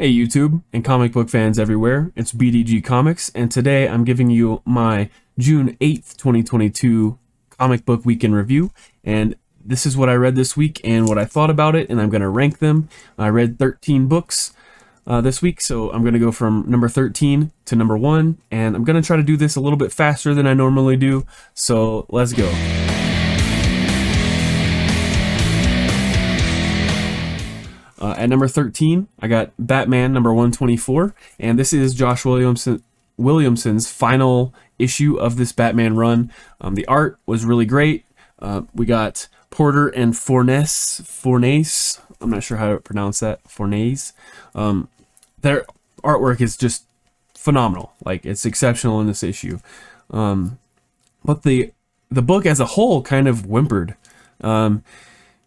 Hey YouTube and comic book fans everywhere, it's BDG Comics, and today I'm giving you my June 8th, 2022 comic book weekend review, and this is what I read this week and what I thought about it, and I'm going to rank them. I read 13 books this week, so I'm going to go from number 13 to number 1, and I'm going to try to do this a little bit faster than I normally do, so let's go. At number 13, I got Batman number 124, and this is Josh Williamson's final issue of this Batman run. The art was really great. We got Porter and Fornés. I'm not sure how to pronounce that. Fornés. Their artwork is just phenomenal. Like, it's exceptional in this issue. But the book as a whole kind of whimpered.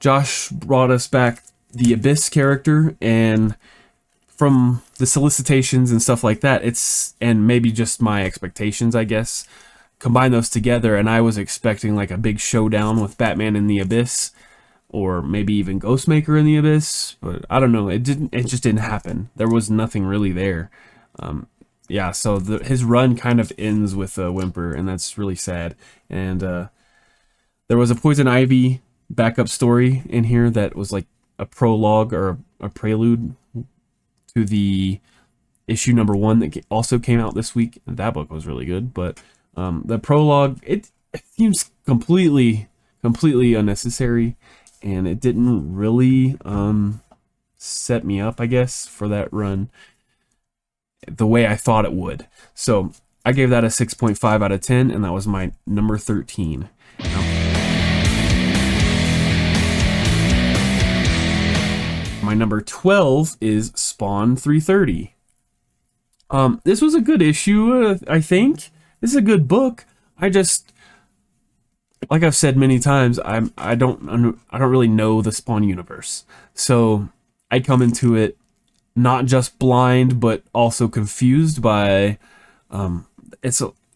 Josh brought us back the Abyss character, and from the solicitations and stuff like that, and maybe just my expectations, I guess, combine those together, and I was expecting like a big showdown with Batman in the Abyss, or maybe even Ghostmaker in the Abyss, but I don't know, it just didn't happen. There was nothing really there. Yeah, so his run kind of ends with a whimper, and that's really sad. And there was a Poison Ivy backup story in here that was like a prologue or a prelude to the issue number 1 that also came out this week. That book was really good, but the prologue, it seems completely unnecessary, and it didn't really set me up, I guess, for that run the way I thought it would. So I gave that a 6.5 out of 10, and that was my number 13. My number 12 is Spawn 330. This was a good issue, I think. This is a good book. I just, like I've said many times, I don't really know the Spawn universe. So I come into it not just blind, but also confused by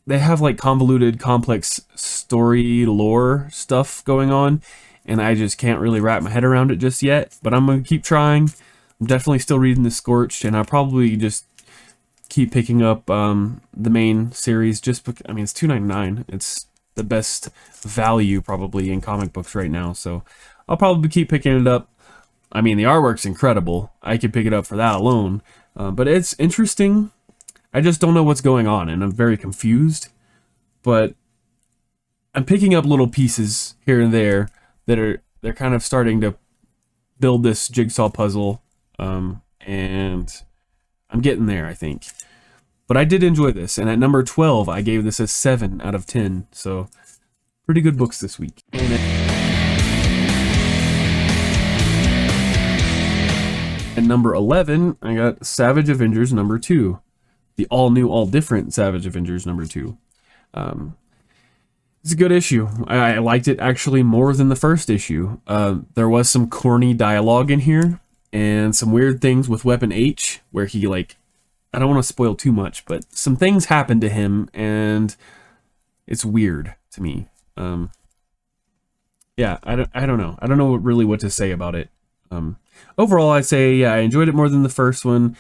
they have like convoluted, complex story lore stuff going on, and I just can't really wrap my head around it just yet, but I'm going to keep trying. I'm definitely still reading The Scorched, and I'll probably just keep picking up the main series just because, I mean, it's $2.99. It's the best value probably in comic books right now, so I'll probably keep picking it up. I mean, the artwork's incredible. I could pick it up for that alone, but it's interesting. I just don't know what's going on, and I'm very confused, but I'm picking up little pieces here and there they're kind of starting to build this jigsaw puzzle, and I'm getting there, I think. But I did enjoy this, and at number 12, I gave this a 7 out of 10, so pretty good books this week. At number 11, I got Savage Avengers number 2, the all-new, all-different Savage Avengers number 2. It's a good issue. I liked it actually more than the first issue. There was some corny dialogue in here and some weird things with Weapon H where he, like, I don't want to spoil too much, but some things happen to him and it's weird to me. Yeah, I don't know. I don't know really what to say about it. Overall, I'd say, yeah, I enjoyed it more than the first one.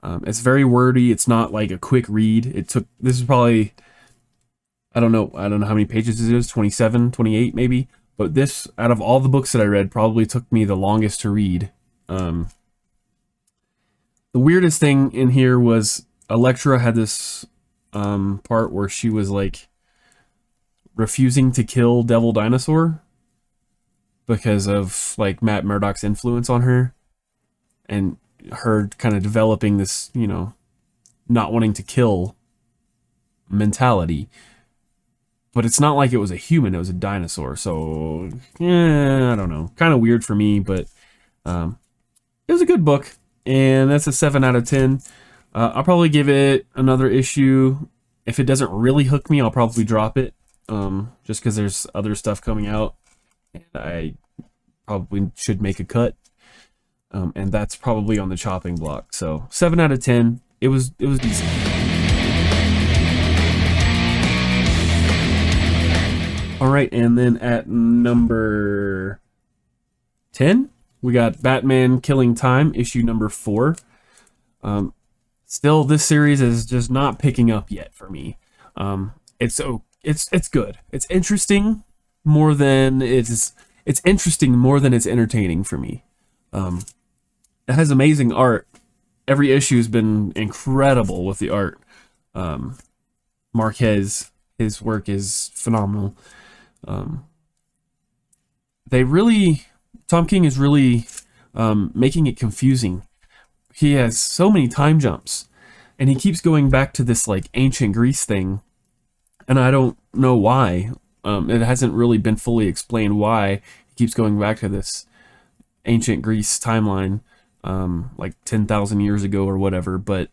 It's very wordy. It's not like a quick read. This is probably, I don't know how many pages it is, 27, 28 maybe, but this, out of all the books that I read, probably took me the longest to read. The weirdest thing in here was Elektra had this part where she was like refusing to kill Devil Dinosaur because of like Matt Murdock's influence on her, and her kind of developing this, you know, not wanting to kill mentality. But it's not like it was a human, it was a dinosaur. So, yeah, I don't know. Kind of weird for me, but it was a good book. And that's a 7 out of 10. I'll probably give it another issue. If it doesn't really hook me, I'll probably drop it. Just because there's other stuff coming out. And I probably should make a cut. And that's probably on the chopping block. So, 7 out of 10. It was decent. Alright, and then at number 10, we got Batman Killing Time, issue number 4. Still, this series is just not picking up yet for me. It's good. It's interesting more than it's interesting more than it's entertaining for me. It has amazing art. Every issue has been incredible with the art. Marquez, his work is phenomenal. Tom King is really making it confusing. He has so many time jumps, and he keeps going back to this like ancient Greece thing, and I don't know why. It hasn't really been fully explained why he keeps going back to this ancient Greece timeline, like 10,000 years ago or whatever, but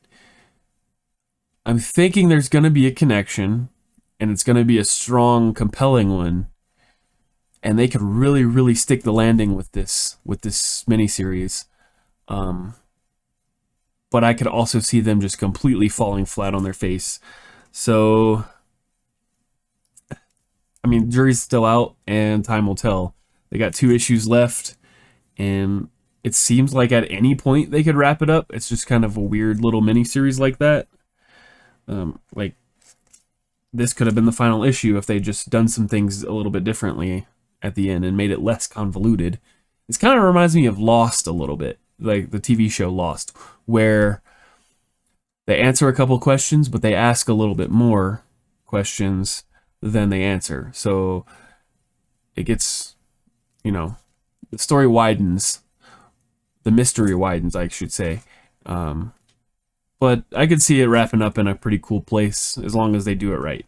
I'm thinking there's going to be a connection, and it's going to be a strong, compelling one, and they could really, really stick the landing with this miniseries. But I could also see them just completely falling flat on their face. So, I mean, jury's still out, and time will tell. They got 2 issues left, and it seems like at any point they could wrap it up. It's just kind of a weird little miniseries like that. Like, this could have been the final issue if they just done some things a little bit differently at the end and made it less convoluted. This kind of reminds me of Lost a little bit, like the TV show Lost, where they answer a couple questions, but they ask a little bit more questions than they answer. So it gets, the story widens, the mystery widens, I should say. But I could see it wrapping up in a pretty cool place as long as they do it right.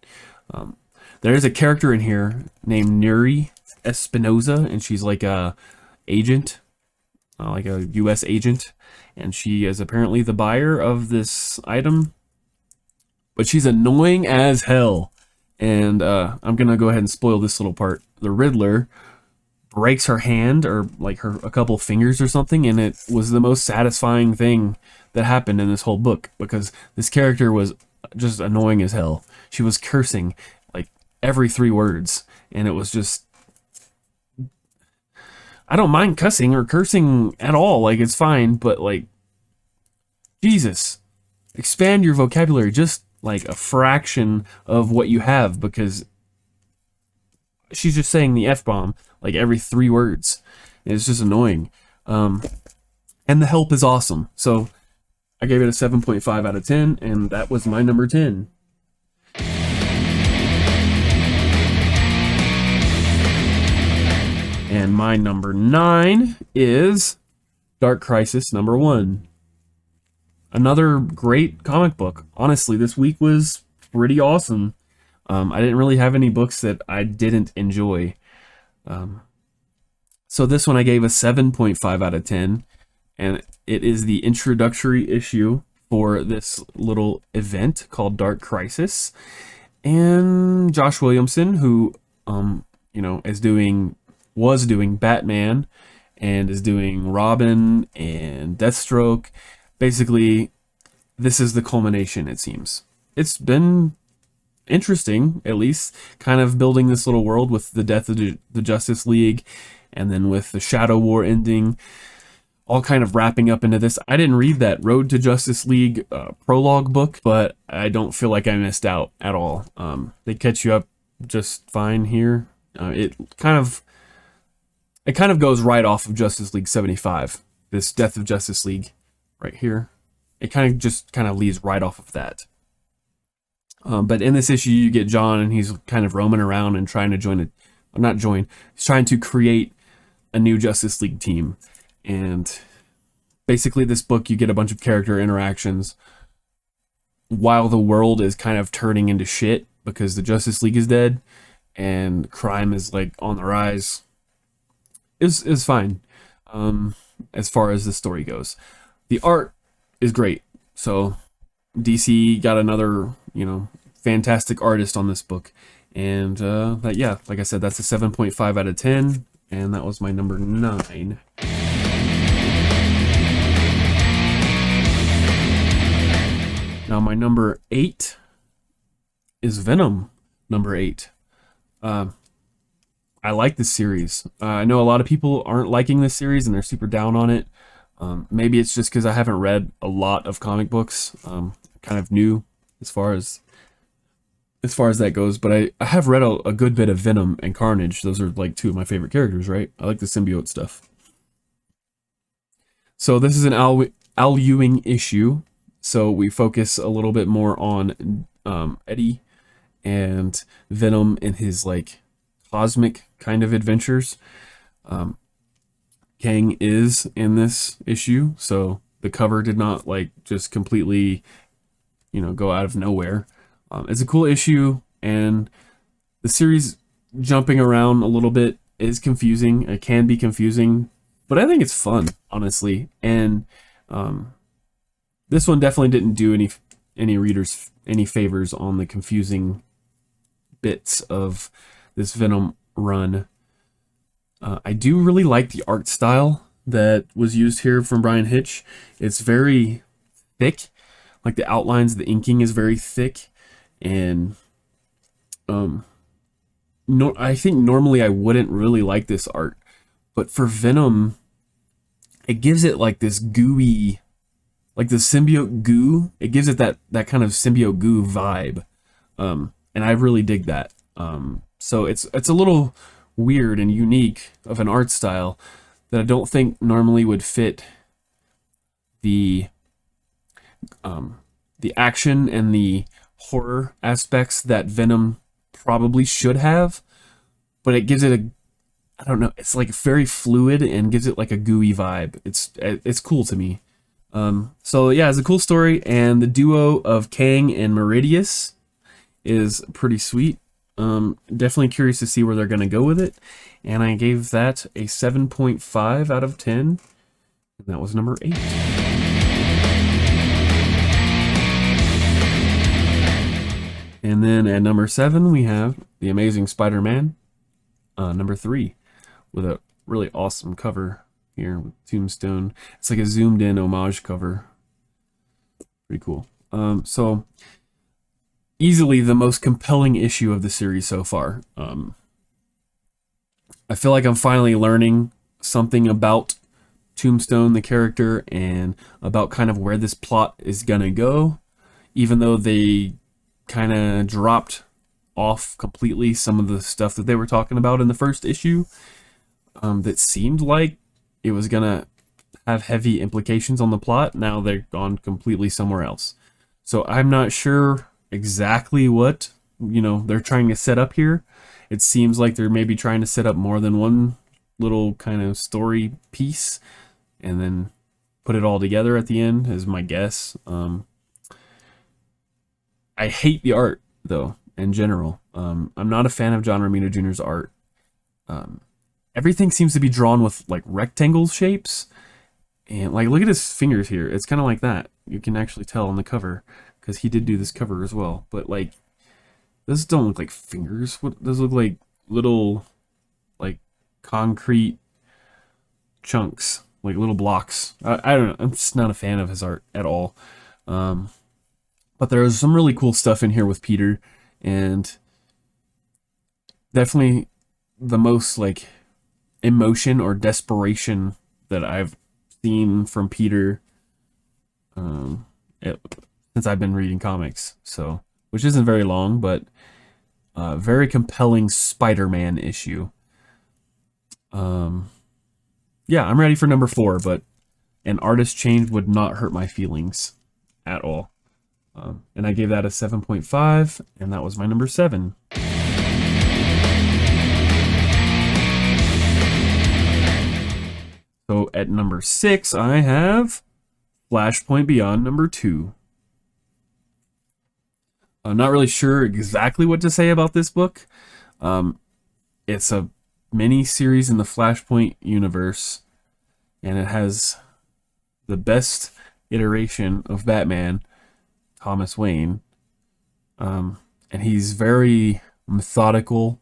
There is a character in here named Nuri Espinoza, and she's like a agent, like a U.S. agent, and she is apparently the buyer of this item. But she's annoying as hell, and I'm gonna go ahead and spoil this little part. The Riddler breaks her hand, or like a couple fingers or something, and it was the most satisfying thing that happened in this whole book, because this character was just annoying as hell. She was cursing like every 3 words, and it was just, I don't mind cussing or cursing at all, like it's fine, but like, Jesus, expand your vocabulary just like a fraction of what you have, because she's just saying the F-bomb like every 3 words. It's just annoying. And the help is awesome. So I gave it a 7.5 out of 10, and that was my number 10. And my number 9 is Dark Crisis number 1. Another great comic book. Honestly, this week was pretty awesome. I didn't really have any books that I didn't enjoy. So this one I gave a 7.5 out of 10. And it is the introductory issue for this little event called Dark Crisis. And Josh Williamson, who, was doing Batman and is doing Robin and Deathstroke. Basically, this is the culmination, it seems. It's been interesting, at least, kind of building this little world with the death of the Justice League, and then with the Shadow War ending, all kind of wrapping up into this. I didn't read that Road to Justice League prologue book, but I don't feel like I missed out at all. They catch you up just fine here. It kind of goes right off of Justice League 75. This Death of Justice League right here. It kind of leads right off of that. But in this issue, you get John, and he's kind of roaming around and trying to he's trying to create a new Justice League team. And basically this book, you get a bunch of character interactions while the world is kind of turning into shit because the Justice League is dead and crime is like on the rise. Is fine as far as the story goes. The art is great. So DC got another, fantastic artist on this book. And like I said, that's a 7.5 out of 10. And that was my number 9. Now my number 8 is Venom, number 8. I like this series. I know a lot of people aren't liking this series and they're super down on it. Maybe it's just because I haven't read a lot of comic books. Kind of new as far as that goes, but I have read a good bit of Venom and Carnage. Those are like two of my favorite characters, right? I like the symbiote stuff. So this is an Al Ewing issue, so we focus a little bit more on Eddie and Venom in his like cosmic kind of adventures. Kang is in this issue, so the cover did not like just completely, go out of nowhere. It's a cool issue, and the series jumping around a little bit is confusing. It can be confusing, but I think it's fun, honestly. And this one definitely didn't do any readers any favors on the confusing bits of this Venom run. I do really like the art style that was used here from Brian Hitch. It's very thick, like the outlines, the inking is very thick, and I think normally I wouldn't really like this art, but for Venom, it gives it like this gooey, like the symbiote goo. It gives it that kind of symbiote goo vibe, and I really dig that. So it's a little weird and unique of an art style that I don't think normally would fit the action and the horror aspects that Venom probably should have, but it gives it I don't know, it's like very fluid and gives it like a gooey vibe. It's cool to me. So yeah, it's a cool story, and the duo of Kang and Meridius is pretty sweet. Definitely curious to see where they're going to go with it, and I gave that a 7.5 out of 10, and that was number 8. And then at number 7 we have The Amazing Spider-Man, number 3, with a really awesome cover here with Tombstone. It's like a zoomed in homage cover. Pretty cool. So easily the most compelling issue of the series so far. I feel like I'm finally learning something about Tombstone, the character, and about kind of where this plot is gonna go, even though they kind of dropped off completely some of the stuff that they were talking about in the first issue, that seemed like it was gonna have heavy implications on the plot. Now they're gone completely somewhere else. So I'm not sure exactly what they're trying to set up here. It seems like they're maybe trying to set up more than one little kind of story piece and then put it all together at the end, is my guess. I hate the art though in general. I'm not a fan of John Romita Jr.'s art. Everything seems to be drawn with like rectangle shapes, and like look at his fingers here. It's kind of like that. You can actually tell on the cover, because he did do this cover as well. But like, those don't look like fingers. What those look like? Little like concrete chunks, like little blocks. I don't know. I'm just not a fan of his art at all. But there's some really cool stuff in here with Peter, and definitely the most like emotion or desperation that I've seen from Peter since I've been reading comics. So, which isn't very long, but very compelling Spider-Man issue. Yeah, I'm ready for number 4, but an artist change would not hurt my feelings at all. And I gave that a 7.5, and that was my number 7. So at number 6, I have Flashpoint Beyond number 2. I'm not really sure exactly what to say about this book. It's a mini series in the Flashpoint universe, and it has the best iteration of Batman, Thomas Wayne. And he's very methodical,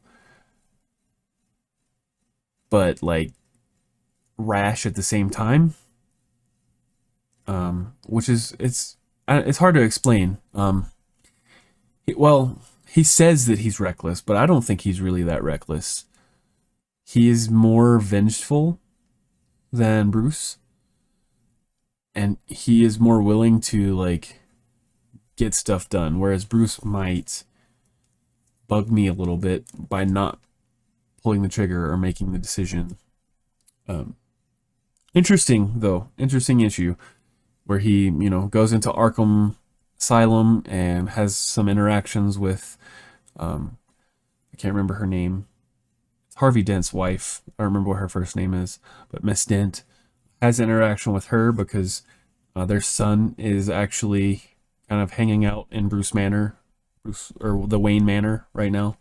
but like rash at the same time. Which is it's hard to explain. He says that he's reckless, but I don't think he's really that reckless. He is more vengeful than Bruce. and he is more willing to like get stuff done, whereas Bruce might bug me a little bit by not pulling the trigger or making the decision. Interesting though, interesting issue where he, you know, goes into Arkham Asylum and has some interactions with, I can't remember her name. It's Harvey Dent's wife. I don't remember what her first name is, but Miss Dent has interaction with her because their son is actually kind of hanging out in Bruce Manor, or the Wayne Manor right now.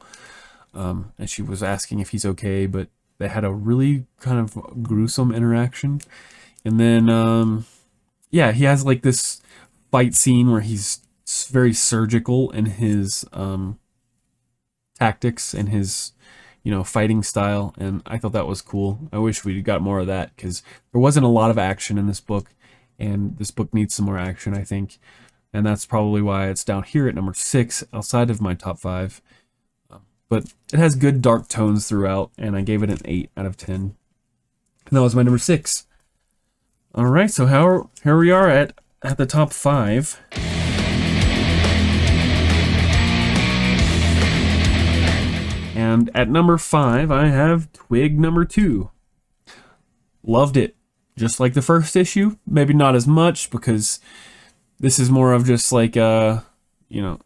And she was asking if he's okay, but they had a really kind of gruesome interaction. And then, yeah, he has like this fight scene where he's very surgical in his tactics and his, you know, fighting style. And I thought that was cool. I wish we got more of that because there wasn't a lot of action in this book. And this book needs some more action, I think. And that's probably why it's down here at number 6 outside of my top 5. But it has good dark tones throughout, and I gave it an 8 out of 10. And that was my number 6. All right, so here we are at the top 5. And at number 5, I have Twig number 2. Loved it. Just like the first issue, maybe not as much because this is more of just like, you know,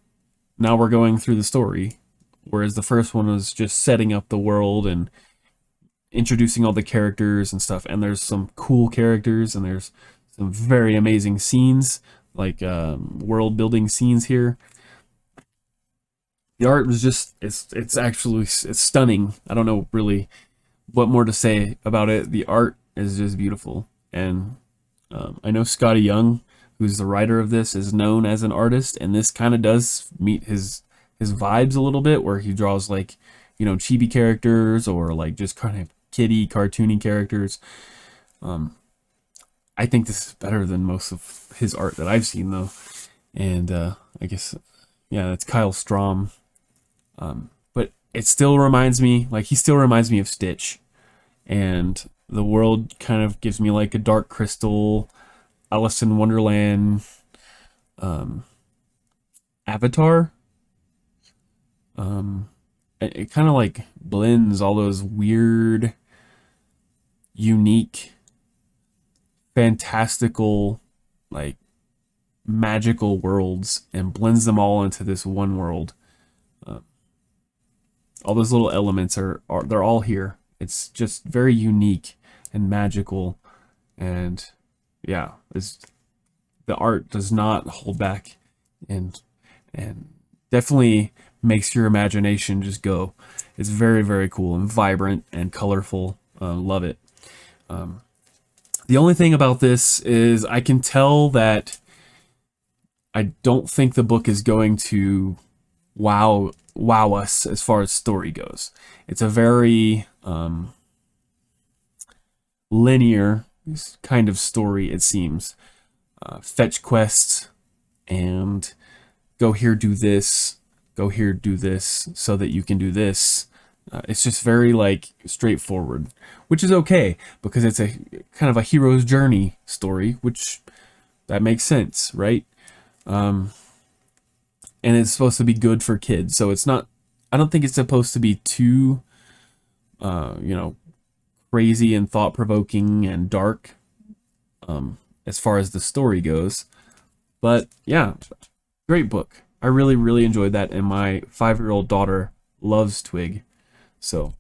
now we're going through the story. Whereas the first one was just setting up the world and introducing all the characters and stuff. And there's some cool characters and there's some very amazing scenes, like world building scenes here. The art was just, it's actually stunning. I don't know really what more to say about it. The art is just beautiful. And I know Scotty Young, who's the writer of this, is known as an artist. And this kind of does meet his vibes a little bit, where he draws like, you know, chibi characters or like just kind of kiddie cartoony characters. I think this is better than most of his art that I've seen though. And I guess, yeah, that's Kyle Strom. But it still reminds me, like he still reminds me of Stitch. And the world kind of gives me like a Dark Crystal, Alice in Wonderland, Avatar. It kind of like blends all those weird, unique, fantastical, like magical worlds and blends them all into this one world. All those little elements are they're all here. It's just very unique and magical, and yeah, the art does not hold back, and definitely makes your imagination just go. It's very, very cool and vibrant and colorful. Love it. The only thing about this is I can tell that I don't think the book is going to wow us as far as story goes. It's a very linear kind of story, it seems. Fetch quests and go here, do this, go here, do this, so that you can do this. It's just very like straightforward, which is okay because it's a kind of a hero's journey story, which that makes sense, right? And it's supposed to be good for kids, so it's not. I don't think it's supposed to be too, you know, crazy and thought-provoking and dark, as far as the story goes. But yeah, great book. I really, really enjoyed that, and my 5-year-old daughter loves Twig. So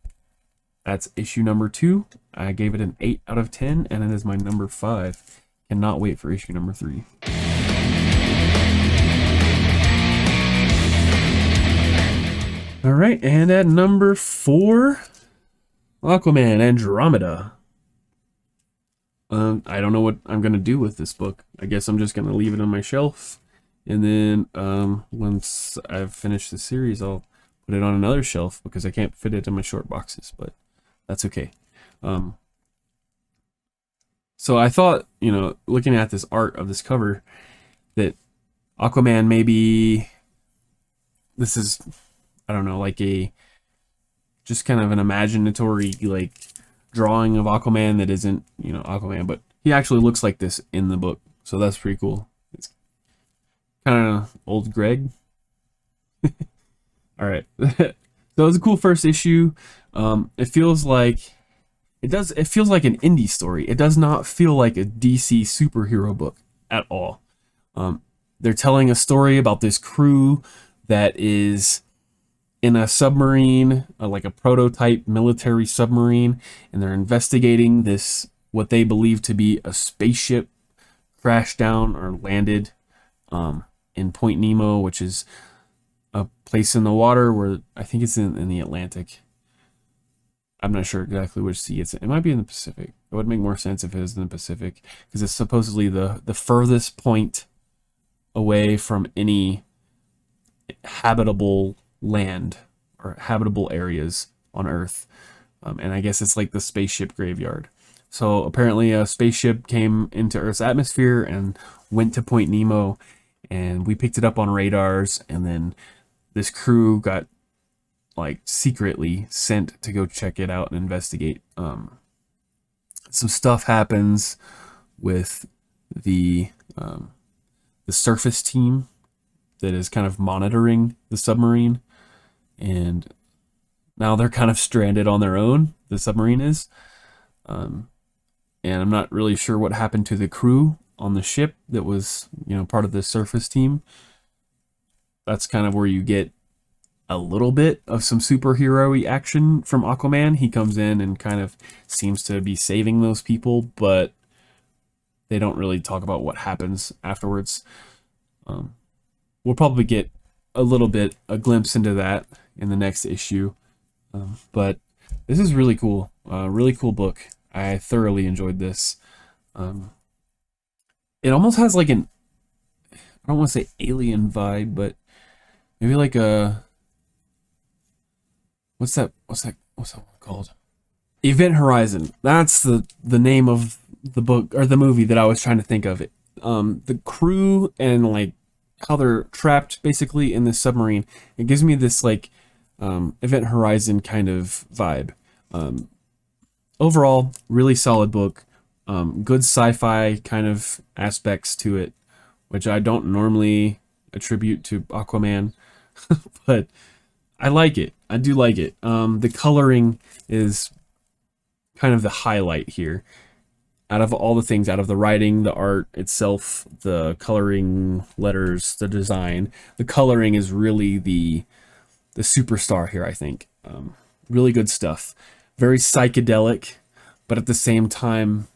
that's issue number 2. I gave it an 8 out of 10, and it is my number 5. Cannot wait for issue number 3. All right, and at number 4, Aquaman Andromeda. I don't know what I'm going to do with this book. I guess I'm just going to leave it on my shelf. And then once I've finished the series, I'll put it on another shelf because I can't fit it in my short boxes, but that's okay. So I thought, you know, looking at this art of this cover, that Aquaman maybe this is, I don't know, like a just kind of an imaginatory like drawing of Aquaman that isn't, you know, Aquaman, but he actually looks like this in the book. so that's pretty cool. It's kind of old Greg. All right. So it was a cool first issue. It feels like it feels like an indie story. It does not feel like a DC superhero book at all. They're telling a story about this crew that is in a submarine, like a prototype military submarine, and they're investigating this, what they believe to be a spaceship crashed down or landed in Point Nemo, which is a place in the water where I think it's in the Atlantic. I'm not sure exactly which sea it's in. It might be in the Pacific. It would make more sense if it was in the Pacific, because it's supposedly the furthest point away from any habitable land or habitable areas on Earth. And I guess it's like the spaceship graveyard. So apparently a spaceship came into Earth's atmosphere and went to Point Nemo, and we picked it up on radars, and then this crew got like secretly sent to go check it out and investigate. Some stuff happens with the surface team that is kind of monitoring the submarine, and now they're kind of stranded on their own. The submarine is, and I'm not really sure what happened to the crew on the ship that was, part of the surface team. That's kind of where you get a little bit of some superhero-y action from Aquaman. He comes in and kind of seems to be saving those people, but they don't really talk about what happens afterwards. We'll probably get a glimpse into that in the next issue. But this is really cool. Really cool book. I thoroughly enjoyed this. It almost has like I don't want to say alien vibe, but maybe like a, what's that one called? Event Horizon. That's the name of the book or the movie that I was trying to think of. It. The crew and like how they're trapped basically in this submarine. It gives me this like Event Horizon kind of vibe. Overall, really solid book. Good sci-fi kind of aspects to it, which I don't normally attribute to Aquaman, but I like it. I do like it. The coloring is kind of the highlight here. Out of all the things, out of the writing, the art itself, the coloring, letters, the design, the coloring is really the superstar here, I think. Really good stuff. Very psychedelic, but at the same time,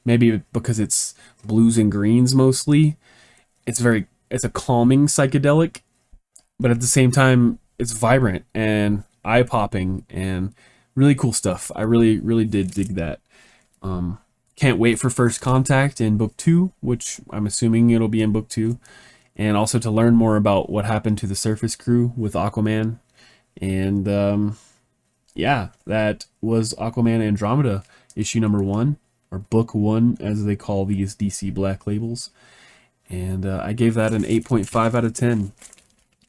maybe because it's blues and greens mostly, it's a calming psychedelic, but at the same time, it's vibrant and eye-popping and really cool stuff. I really, really did dig that. Can't wait for First Contact in book 2, which I'm assuming it'll be in book 2, and also to learn more about what happened to the surface crew with Aquaman. And yeah, that was Aquaman Andromeda, issue number 1, or book 1, as they call these DC Black labels. And I gave that an 8.5 out of 10.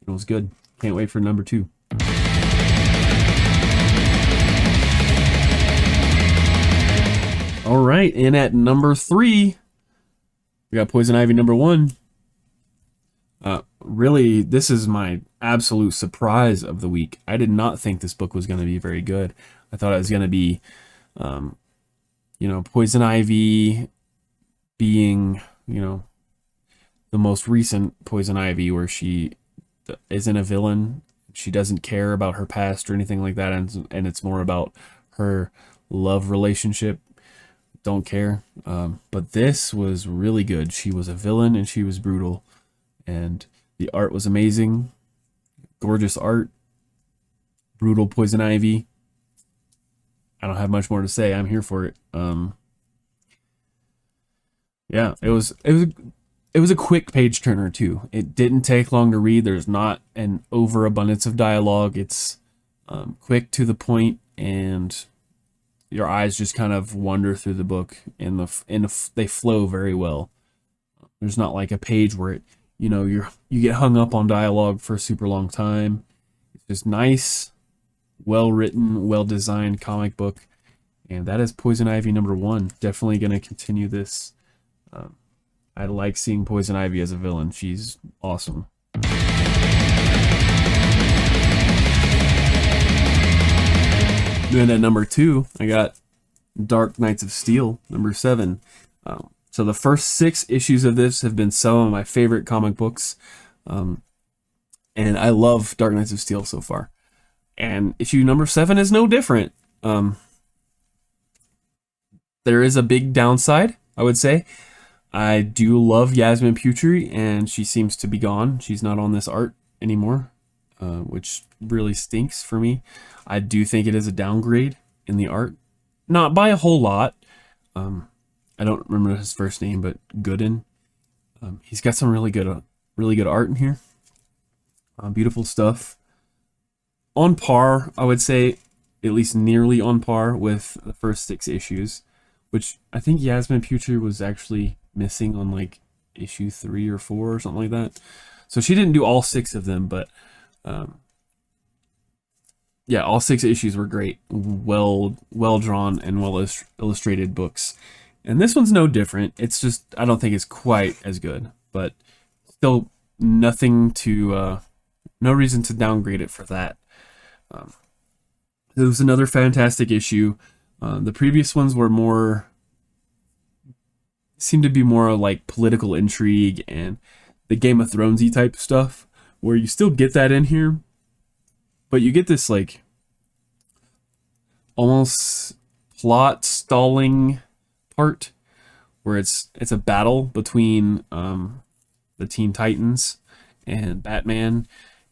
It was good. Can't wait for number 2. All right, and at number 3, we got Poison Ivy number 1. Really, this is my absolute surprise of the week. I did not think this book was going to be very good. I thought it was going to be, Poison Ivy being, the most recent Poison Ivy, where she isn't a villain. She doesn't care about her past or anything like that, and it's more about her love relationship. Don't care. But this was really good. She was a villain and she was brutal, and the art was amazing. Gorgeous art. Brutal Poison Ivy. I don't have much more to say. I'm here for it. Yeah, it was a quick page turner too. It didn't take long to read. There's not an overabundance of dialogue. It's quick to the point, and your eyes just kind of wander through the book, and they flow very well. There's not like a page where you get hung up on dialogue for a super long time. It's just nice, well written, well designed comic book, and that is Poison Ivy number 1. Definitely going to continue this I like seeing Poison Ivy as a villain. She's awesome. Then at number 2, I got Dark Knights of Steel, number 7. So the first 6 issues of this have been some of my favorite comic books. And I love Dark Knights of Steel so far. And issue number 7 is no different. There is a big downside, I would say. I do love Yasmin Putri, and she seems to be gone. She's not on this art anymore, which really stinks for me. I do think it is a downgrade in the art. Not by a whole lot. I don't remember his first name, but Gooden. He's got some really good art in here. Beautiful stuff. On par, I would say, at least nearly on par with the first 6 issues, which I think Yasmin Putri was actually missing on like issue 3 or 4 or something like that. So she didn't do all 6 of them, but yeah, all 6 issues were great, well drawn and well illustrated books. And this one's no different. It's just, I don't think it's quite as good, but still nothing to, no reason to downgrade it for that. It was another fantastic issue. The previous ones were more, seemed to be more like political intrigue and the Game of Thronesy type stuff, where you still get that in here, but you get this like almost plot stalling part where it's a battle between the Teen Titans and Batman,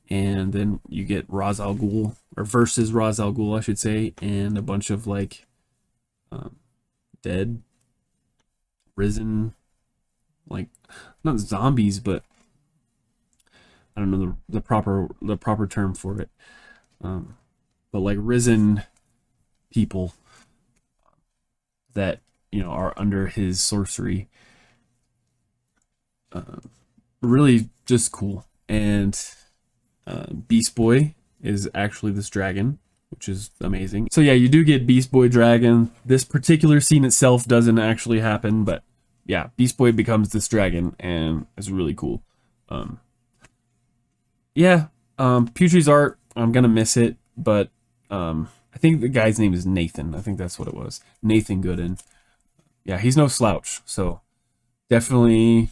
and then you get Ra's al Ghul, or versus Ra's al Ghul, I should say, and a bunch of like dead, risen, like not zombies, but I don't know the proper term for it, but like risen people that, you know, are under his sorcery. Really just cool. And Beast Boy is actually this dragon, which is amazing. So yeah, you do get Beast Boy dragon. This particular scene itself doesn't actually happen, but yeah, Beast Boy becomes this dragon, and it's really cool. Yeah, Putri's art, I'm gonna miss it, but I think the guy's name is Nathan. I think that's what it was. Nathan Gooden. Yeah, he's no slouch, so definitely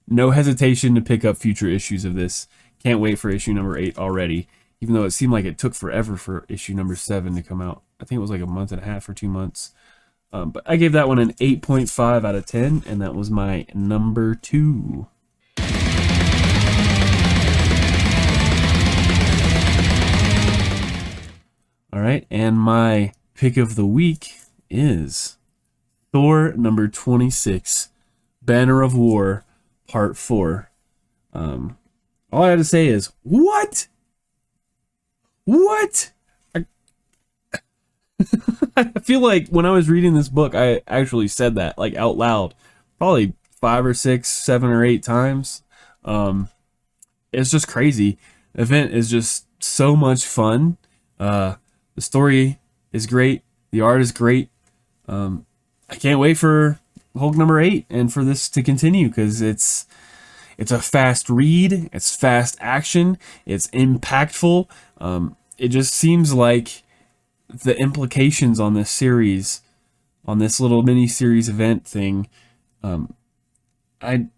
no hesitation to pick up future issues of this. Can't wait for issue number 8 already, even though it seemed like it took forever for issue number 7 to come out. I think it was like a month and a half or 2 months. But I gave that one an 8.5 out of 10, and that was my number 2. All right, and my pick of the week is Thor number 26, Banner of War, Part 4. All I had to say is, what? What? I feel like when I was reading this book, I actually said that like out loud, probably 5 or 6, 7 or 8 times. It's just crazy. The event is just so much fun. The story is great. The art is great. I can't wait for Hulk number 8 and for this to continue, because it's a fast read. It's fast action. It's impactful. It just seems like the implications on this series, on this little mini series event thing, I don't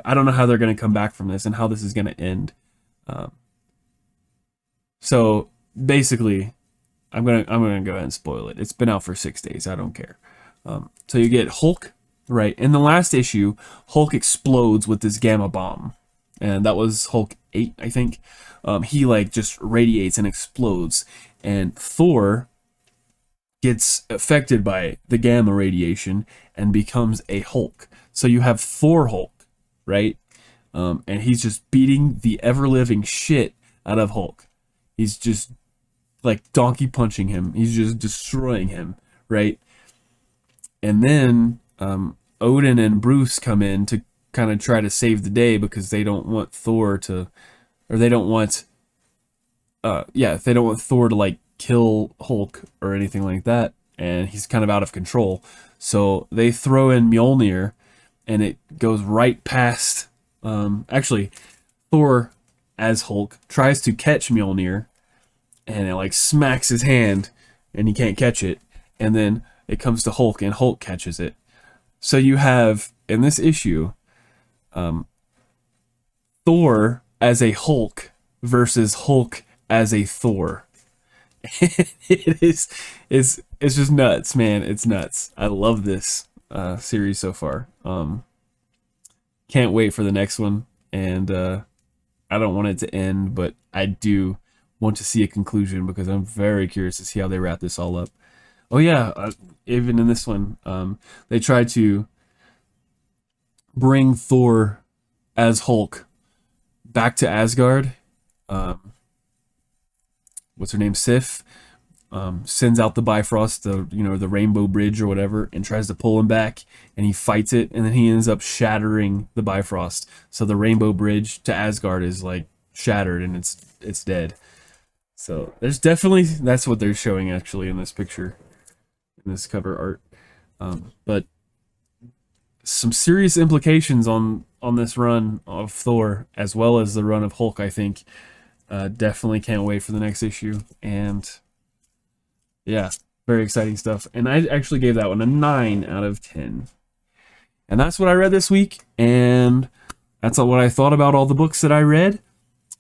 know how they're going to come back from this and how this is going to end. So basically, I'm gonna go ahead and spoil it. It's been out for 6 days. I don't care. So you get Hulk, right? In the last issue, Hulk explodes with this gamma bomb, and that was Hulk 8, I think. He like just radiates and explodes, and Thor gets affected by the gamma radiation and becomes a Hulk. So you have Thor Hulk, right? And he's just beating the ever-living shit out of Hulk. He's just like donkey punching him. He's just destroying him, right? And then Odin and Bruce come in to kind of try to save the day, because they don't want Thor to, or they don't want, they don't want Thor to like kill Hulk or anything like that, and he's kind of out of control. So they throw in Mjolnir, and it goes right past. Actually, Thor as Hulk tries to catch Mjolnir, and it like smacks his hand, and he can't catch it. And then it comes to Hulk, and Hulk catches it. So you have in this issue, Thor as a Hulk versus Hulk as a Thor. It's just nuts, man. It's nuts. I love this series so far. Can't wait for the next one, and I don't want it to end, but I do want to see a conclusion because I'm very curious to see how they wrap this all up. Oh yeah, even in this one, they tried to bring Thor as Hulk back to Asgard. What's her name? Sif sends out the Bifrost, the Rainbow Bridge or whatever, and tries to pull him back, and he fights it, and then he ends up shattering the Bifrost. So the Rainbow Bridge to Asgard is like shattered, and it's dead. So there's definitely, that's what they're showing actually in this picture, in this cover art. But some serious implications on this run of Thor as well as the run of Hulk, I think. Definitely can't wait for the next issue, and yeah, very exciting stuff. And I actually gave that one a 9 out of 10. And that's what I read this week, and that's what I thought about all the books that I read.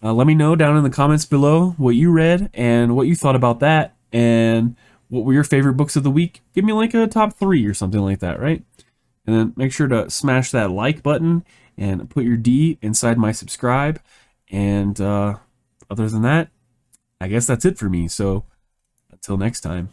Let me know down in the comments below what you read and what you thought about that, and what were your favorite books of the week. Give me like a top 3 or something like that, right? And then make sure to smash that like button and put your D inside my subscribe. And other than that, I guess that's it for me. So until next time.